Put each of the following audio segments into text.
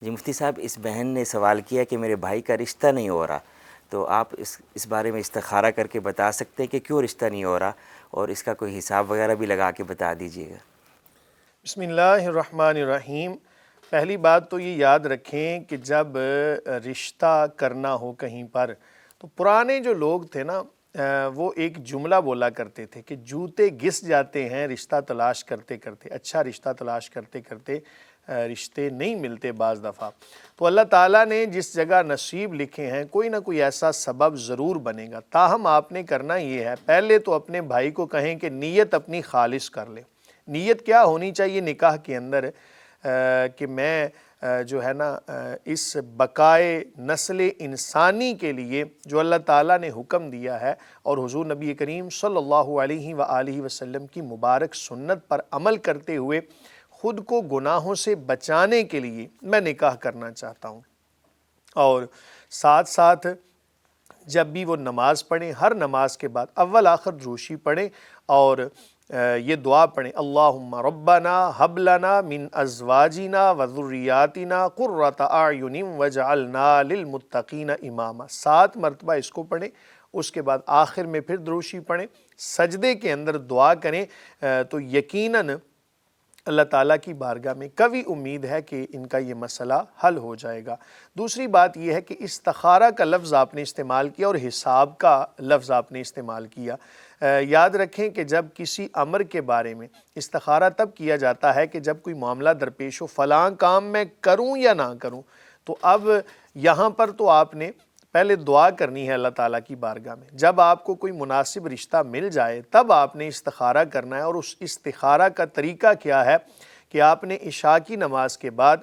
جی مفتی صاحب، اس بہن نے سوال کیا کہ میرے بھائی کا رشتہ نہیں ہو رہا، تو آپ اس بارے میں استخارہ کر کے بتا سکتے ہیں کہ کیوں رشتہ نہیں ہو رہا، اور اس کا کوئی حساب وغیرہ بھی لگا کے بتا دیجیے گا۔ بسم اللہ الرحمن الرحیم۔ پہلی بات تو یہ یاد رکھیں کہ جب رشتہ کرنا ہو کہیں پر تو پرانے جو لوگ تھے نا، وہ ایک جملہ بولا کرتے تھے کہ جوتے گھس جاتے ہیں رشتہ تلاش کرتے کرتے، اچھا رشتہ تلاش کرتے کرتے رشتے نہیں ملتے بعض دفعہ۔ تو اللہ تعالیٰ نے جس جگہ نصیب لکھے ہیں کوئی نہ کوئی ایسا سبب ضرور بنے گا۔ تاہم آپ نے کرنا یہ ہے، پہلے تو اپنے بھائی کو کہیں کہ نیت اپنی خالص کر لے۔ نیت کیا ہونی چاہیے نکاح کے اندر؟ کہ میں جو ہے نا اس بقائے نسل انسانی کے لیے جو اللہ تعالیٰ نے حکم دیا ہے اور حضور نبی کریم صلی اللہ علیہ وآلہ وسلم کی مبارک سنت پر عمل کرتے ہوئے خود کو گناہوں سے بچانے کے لیے میں نکاح کرنا چاہتا ہوں۔ اور ساتھ ساتھ جب بھی وہ نماز پڑھیں، ہر نماز کے بعد اول آخر دروشی پڑھیں اور یہ دعا پڑھیں، اللہم ربنا ہب لنا من ازواجنا وذریاتنا قرۃ اعین واجعلنا للمتقین اماما۔ 7 مرتبہ اس کو پڑھیں، اس کے بعد آخر میں پھر دروشی پڑھیں، سجدے کے اندر دعا کریں، تو یقیناً اللہ تعالیٰ کی بارگاہ میں قوی امید ہے کہ ان کا یہ مسئلہ حل ہو جائے گا۔ دوسری بات یہ ہے کہ استخارہ کا لفظ آپ نے استعمال کیا اور حساب کا لفظ آپ نے استعمال کیا۔ یاد رکھیں کہ جب کسی امر کے بارے میں استخارہ تب کیا جاتا ہے کہ جب کوئی معاملہ درپیش ہو، فلاں کام میں کروں یا نہ کروں۔ تو اب یہاں پر تو آپ نے پہلے دعا کرنی ہے اللہ تعالیٰ کی بارگاہ میں، جب آپ کو کوئی مناسب رشتہ مل جائے تب آپ نے استخارہ کرنا ہے۔ اور اس استخارہ کا طریقہ کیا ہے کہ آپ نے عشاء کی نماز کے بعد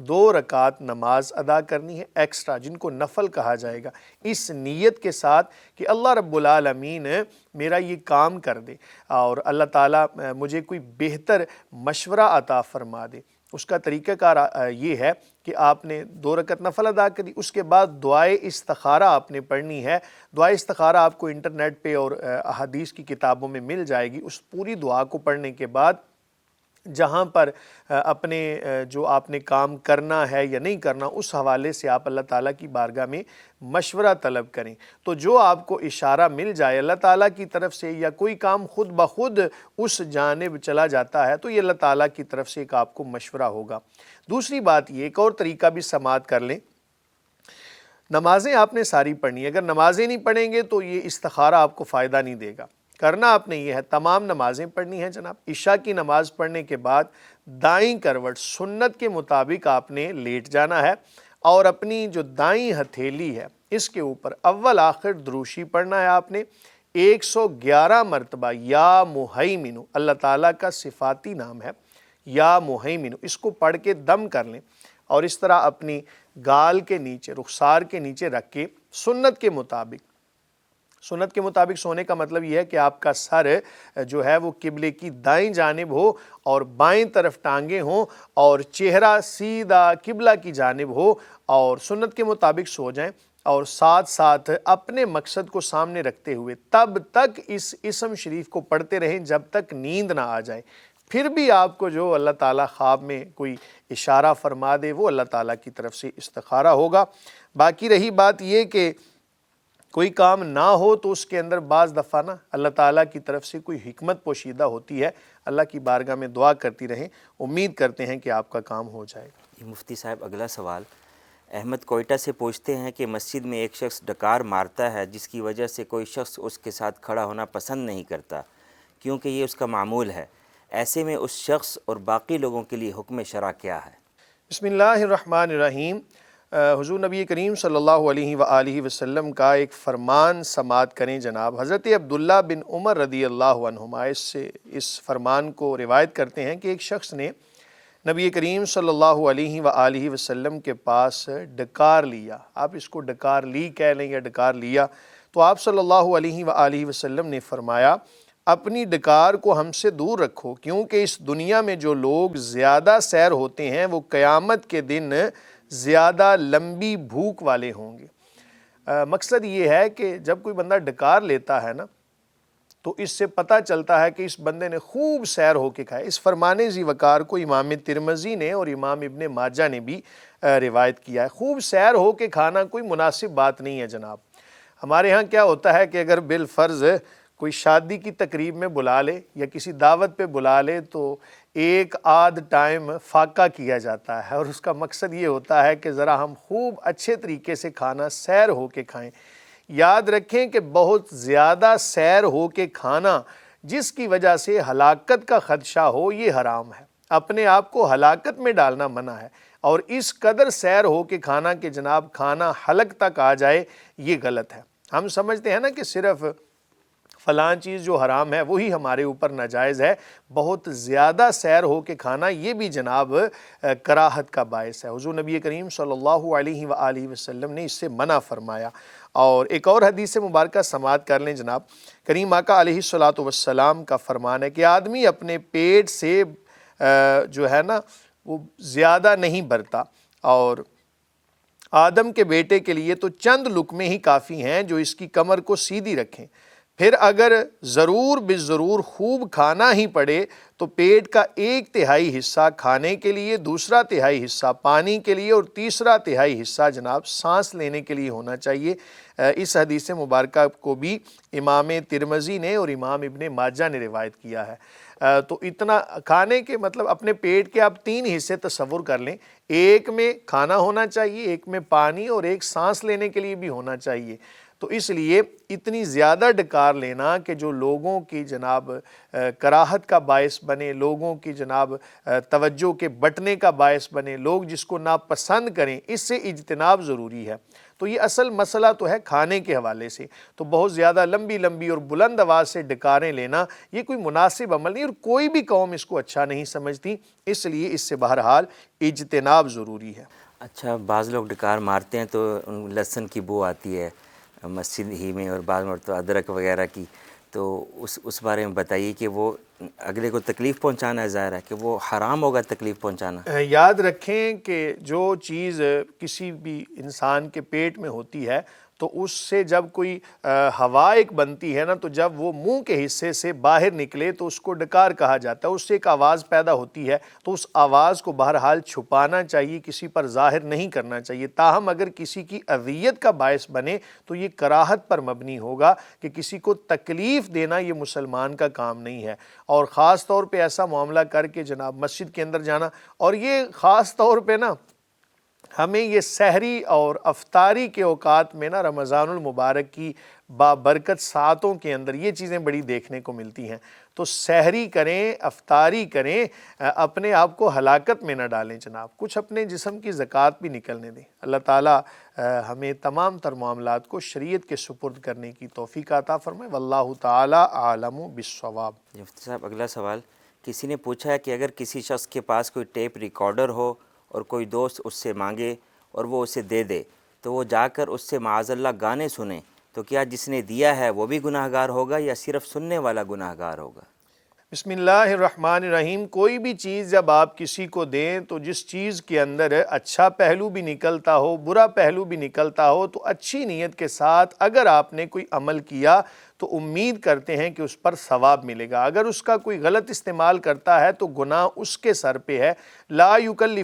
2 رکعت نماز ادا کرنی ہے ایکسٹرا، جن کو نفل کہا جائے گا، اس نیت کے ساتھ کہ اللہ رب العالمین میرا یہ کام کر دے اور اللہ تعالیٰ مجھے کوئی بہتر مشورہ عطا فرما دے۔ اس کا طریقہ کار یہ ہے کہ آپ نے 2 رکعت نفل ادا کری، اس کے بعد دعائے استخارہ آپ نے پڑھنی ہے۔ دعائے استخارہ آپ کو انٹرنیٹ پہ اور احادیث کی کتابوں میں مل جائے گی۔ اس پوری دعا کو پڑھنے کے بعد جہاں پر اپنے جو آپ نے کام کرنا ہے یا نہیں کرنا، اس حوالے سے آپ اللہ تعالیٰ کی بارگاہ میں مشورہ طلب کریں۔ تو جو آپ کو اشارہ مل جائے اللہ تعالیٰ کی طرف سے، یا کوئی کام خود بخود اس جانب چلا جاتا ہے، تو یہ اللہ تعالیٰ کی طرف سے ایک آپ کو مشورہ ہوگا۔ دوسری بات یہ، ایک اور طریقہ بھی سماعت کر لیں، نمازیں آپ نے ساری پڑھنی ہے۔ اگر نمازیں نہیں پڑھیں گے تو یہ استخارہ آپ کو فائدہ نہیں دے گا۔ کرنا آپ نے یہ ہے، تمام نمازیں پڑھنی ہیں جناب۔ عشاء کی نماز پڑھنے کے بعد دائیں کروٹ سنت کے مطابق آپ نے لیٹ جانا ہے اور اپنی جو دائیں ہتھیلی ہے اس کے اوپر اول آخر دروشی پڑھنا ہے آپ نے 111 مرتبہ۔ یا مہیمن، اللہ تعالیٰ کا صفاتی نام ہے یا مہیمن، اس کو پڑھ کے دم کر لیں اور اس طرح اپنی گال کے نیچے، رخسار کے نیچے رکھ کے سنت کے مطابق سونے کا مطلب یہ ہے کہ آپ کا سر جو ہے وہ قبلے کی دائیں جانب ہو اور بائیں طرف ٹانگیں ہوں اور چہرہ سیدھا قبلہ کی جانب ہو، اور سنت کے مطابق سو جائیں اور ساتھ ساتھ اپنے مقصد کو سامنے رکھتے ہوئے تب تک اس اسم شریف کو پڑھتے رہیں جب تک نیند نہ آ جائے۔ پھر بھی آپ کو جو اللہ تعالیٰ خواب میں کوئی اشارہ فرما دے وہ اللہ تعالیٰ کی طرف سے استخارہ ہوگا۔ باقی رہی بات یہ کہ کوئی کام نہ ہو تو اس کے اندر بعض دفعہ نا اللہ تعالیٰ کی طرف سے کوئی حکمت پوشیدہ ہوتی ہے۔ اللہ کی بارگاہ میں دعا کرتی رہیں، امید کرتے ہیں کہ آپ کا کام ہو جائے گا۔ مفتی صاحب، اگلا سوال احمد کوئٹہ سے پوچھتے ہیں کہ مسجد میں ایک شخص ڈکار مارتا ہے جس کی وجہ سے کوئی شخص اس کے ساتھ کھڑا ہونا پسند نہیں کرتا کیونکہ یہ اس کا معمول ہے، ایسے میں اس شخص اور باقی لوگوں کے لیے حکم شرع کیا ہے؟ بسم اللہ الرحمن الرحیم۔ حضور نبی کریم صلی اللہ علیہ وآلہ وسلم کا ایک فرمان سماعت کریں جناب۔ حضرت عبداللہ بن عمر رضی اللہ عنہما اس فرمان کو روایت کرتے ہیں کہ ایک شخص نے نبی کریم صلی اللہ علیہ وآلہ وسلم کے پاس ڈکار لیا۔ آپ اس کو ڈکار لی کہہ لیں یا ڈکار لیا۔ تو آپ صلی اللہ علیہ وآلہ وسلم نے فرمایا، اپنی ڈکار کو ہم سے دور رکھو، کیونکہ اس دنیا میں جو لوگ زیادہ سیر ہوتے ہیں وہ قیامت کے دن زیادہ لمبی بھوک والے ہوں گے۔ مقصد یہ ہے کہ جب کوئی بندہ ڈکار لیتا ہے نا تو اس سے پتہ چلتا ہے کہ اس بندے نے خوب سیر ہو کے کھایا۔ اس فرمان ذی وقار کو امام ترمذی نے اور امام ابن ماجہ نے بھی روایت کیا ہے۔ خوب سیر ہو کے کھانا کوئی مناسب بات نہیں ہے جناب۔ ہمارے ہاں کیا ہوتا ہے کہ اگر بالفرض کوئی شادی کی تقریب میں بلا لے یا کسی دعوت پہ بلا لے تو ایک آدھ ٹائم فاقہ کیا جاتا ہے، اور اس کا مقصد یہ ہوتا ہے کہ ذرا ہم خوب اچھے طریقے سے کھانا سیر ہو کے کھائیں۔ یاد رکھیں کہ بہت زیادہ سیر ہو کے کھانا جس کی وجہ سے ہلاکت کا خدشہ ہو، یہ حرام ہے، اپنے آپ کو ہلاکت میں ڈالنا منع ہے۔ اور اس قدر سیر ہو کے کھانا کہ جناب کھانا حلق تک آ جائے، یہ غلط ہے۔ ہم سمجھتے ہیں نا کہ صرف فلاں چیز جو حرام ہے وہی ہمارے اوپر ناجائز ہے، بہت زیادہ سیر ہو کے کھانا یہ بھی جناب کراہت کا باعث ہے۔ حضور نبی کریم صلی اللہ علیہ وآلہ وسلم نے اس سے منع فرمایا۔ اور ایک اور حدیث مبارکہ سماعت کر لیں جناب۔ کریم آقا علیہ الصلوۃ والسلام کا فرمان ہے کہ آدمی اپنے پیٹ سے جو ہے نا وہ زیادہ نہیں بھرتا، اور آدم کے بیٹے کے لیے تو چند لقمے ہی کافی ہیں جو اس کی کمر کو سیدھی رکھیں۔ پھر اگر ضرور بالضرور خوب کھانا ہی پڑے تو پیٹ کا 1/3 حصہ کھانے کے لیے، دوسرا تہائی حصہ پانی کے لیے، اور تیسرا تہائی حصہ جناب سانس لینے کے لیے ہونا چاہیے۔ اس حدیث مبارکہ کو بھی امام ترمذی نے اور امام ابن ماجہ نے روایت کیا ہے۔ تو اتنا کھانے کے مطلب اپنے پیٹ کے آپ 3 حصے تصور کر لیں، ایک میں کھانا ہونا چاہیے، ایک میں پانی، اور ایک سانس لینے کے لیے بھی ہونا چاہیے۔ تو اس لیے اتنی زیادہ ڈکار لینا کہ جو لوگوں کی جناب کراہت کا باعث بنے، لوگوں کی جناب توجہ کے بٹنے کا باعث بنے، لوگ جس کو ناپسند کریں، اس سے اجتناب ضروری ہے۔ تو یہ اصل مسئلہ تو ہے کھانے کے حوالے سے، تو بہت زیادہ لمبی لمبی اور بلند آواز سے ڈکاریں لینا یہ کوئی مناسب عمل نہیں، اور کوئی بھی قوم اس کو اچھا نہیں سمجھتی، اس لیے اس سے بہرحال اجتناب ضروری ہے۔ اچھا، بعض لوگ ڈکار مارتے ہیں تو لہسن کی بو آتی ہے مسجد ہی میں، اور بعض مرتبہ ادرک وغیرہ کی، تو اس بارے میں بتائیے کہ وہ اگلے کو تکلیف پہنچانا ہے، ظاہر ہے کہ وہ حرام ہوگا تکلیف پہنچانا۔ یاد رکھیں کہ جو چیز کسی بھی انسان کے پیٹ میں ہوتی ہے تو اس سے جب کوئی ہوا ایک بنتی ہے نا، تو جب وہ منہ کے حصے سے باہر نکلے تو اس کو ڈکار کہا جاتا ہے، اس سے ایک آواز پیدا ہوتی ہے، تو اس آواز کو بہرحال چھپانا چاہیے، کسی پر ظاہر نہیں کرنا چاہیے۔ تاہم اگر کسی کی اذیت کا باعث بنے تو یہ کراہت پر مبنی ہوگا کہ کسی کو تکلیف دینا یہ مسلمان کا کام نہیں ہے، اور خاص طور پہ ایسا معاملہ کر کے جناب مسجد کے اندر جانا، اور یہ خاص طور پہ نا ہمیں یہ سحری اور افطاری کے اوقات میں نا رمضان المبارک کی بابرکت ساعتوں کے اندر یہ چیزیں بڑی دیکھنے کو ملتی ہیں۔ تو سحری کریں، افطاری کریں، اپنے آپ کو ہلاکت میں نہ ڈالیں جناب، کچھ اپنے جسم کی زکوٰۃ بھی نکلنے دیں۔ اللہ تعالیٰ ہمیں تمام تر معاملات کو شریعت کے سپرد کرنے کی توفیق عطا فرمائے۔ واللہ تعالیٰ عالم بالصواب۔ مفتی صاحب، اگلا سوال، کسی نے پوچھا ہے کہ اگر کسی شخص کے پاس کوئی ٹیپ ریکارڈر ہو اور کوئی دوست اس سے مانگے اور وہ اسے دے دے، تو وہ جا کر اس سے معاذ اللہ گانے سنیں، تو کیا جس نے دیا ہے وہ بھی گناہ گار ہوگا یا صرف سننے والا گناہ گار ہوگا؟ بسم اللہ الرحمن الرحیم۔ کوئی بھی چیز جب آپ کسی کو دیں تو جس چیز کے اندر اچھا پہلو بھی نکلتا ہو، برا پہلو بھی نکلتا ہو، تو اچھی نیت کے ساتھ اگر آپ نے کوئی عمل کیا تو امید کرتے ہیں کہ اس پر ثواب ملے گا۔ اگر اس کا کوئی غلط استعمال کرتا ہے تو گناہ اس کے سر پہ ہے۔ لا یکلف